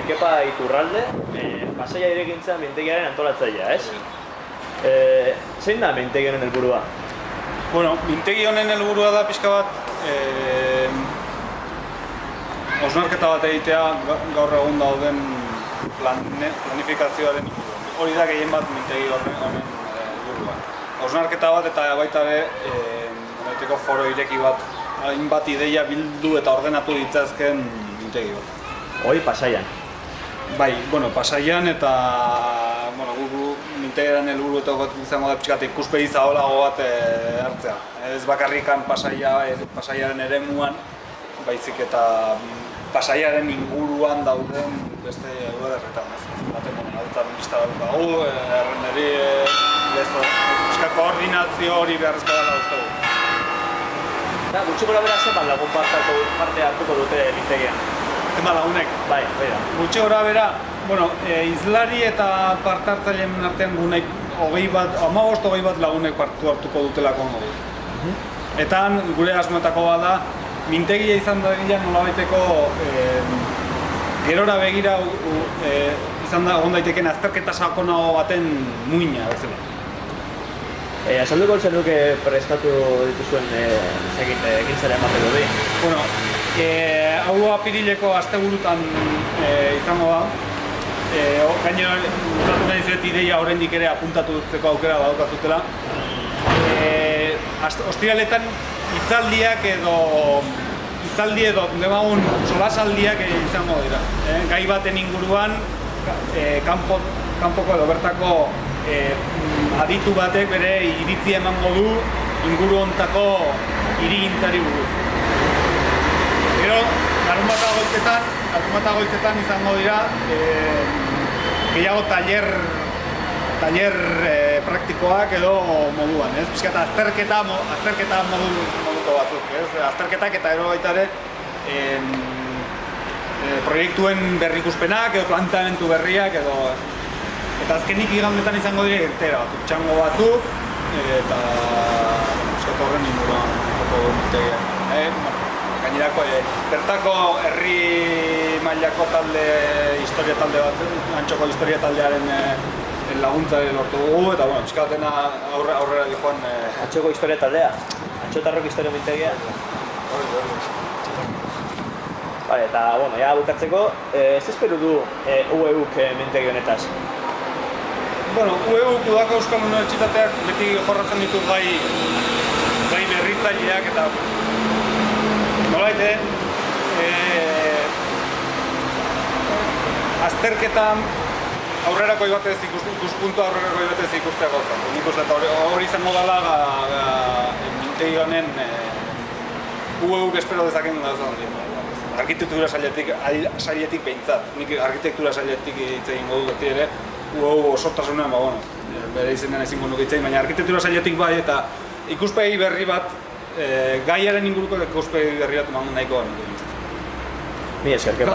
Kepa Iturralde, Pasaia Irekintza mintegiaren antolatzailea, ez? Zein da mintegi honen helburua? Bueno, mintegi honen helburua da pixka bat hausnarketa bat egitea gaur egun dauden planifikazioaren inguruan. Hori da gehien bat mintegi honen helburua. Hausnarketa bat eta baita ere foro ireki bat, hainbat ideia bildu eta ordenatu ditzazken mintegi bat. Hoi Pasaian. Bai, Pasaian eta gu mintegiaren helburu eta izango da pixkat ikuspegi zabalago bat hartzea. Ez bakarrikan Pasaiaren eremuan, baizik eta Pasaiaren inguruan dauden beste udalerritan. Baten altzaren bizta daukagu, errenderi, lezo, pixkat koordinazio hori beharrezkoa dela uste dugu. Gutxi gora bera zenbat lagun parte hartuko dute mintegian? Zenbat lagunek? Bai, bai da. Gutxi gora bera, izlari eta parte hartzaileen artean gunek 15-20 bat lagunek parte hartuko dutelako dugu. Eta gure asmoetako bat da, mintegia izan da gila nolabaiteko gerora begira izan da egon daiteken azterketa sakonago baten muina bezala. Azalduko zenuke prestatu dituzuen ekintzaren bat edo behin? Hau apirileko asteburutan izango da. Gainera, gustatu nahi zuet ideia oraindik ere apuntatu dutzeko aukera badaukazutela. Ostiraletan hitzaldiak edo demagun solasaldiak izango dira. Gai baten inguruan, kanpoko edo bertako aditu batek bere iritzia emango du inguru hontako hirigintzari buruz. Gero, larunbata goizetan izango dira gehiago taller praktikoak edo moduan, ez? Pixkat azterketa moduko batzuk, ez? Azterketak eta ero baita ere proiektuen berrikuspenak edo planteamendu berriak edo eta azkenik igandetan izango dira irtera batzuk, txango batzuk eta pixkat horren inguruan gainerako bertako herri mailako talde, historia talde bat, Antxoko historia taldearen laguntza lortu dugu eta pixkatena aurrera dijoan. Antxoko historia taldea? Antxotarrok historia mintegia? Bale, eta, ja bukatzeko, ez esperu du UEUk mintegi honetaz? UEUk Udako Euskal Unibertsitateak beti jorratzen ditu gai berritzaileak eta nolaite azterketan aurrerakoi batez ikuspuntu aurrerakoi batez ikustea gauza. Nik uste eta hori izango dela mintegi honen UEUk espero dezaken gauza hori. Arkitektura sailetik behintzat. Nik arkitektura sailetik hitz egingo dut beti ere UEU osotasunean, bere izenean ezingo nuke hitz egin, baina arkitektura sailetik bai eta ikuspegi berri bat gaiaren inguruko ikuspegi berri bat nahikoa. Mi esker, Kepa.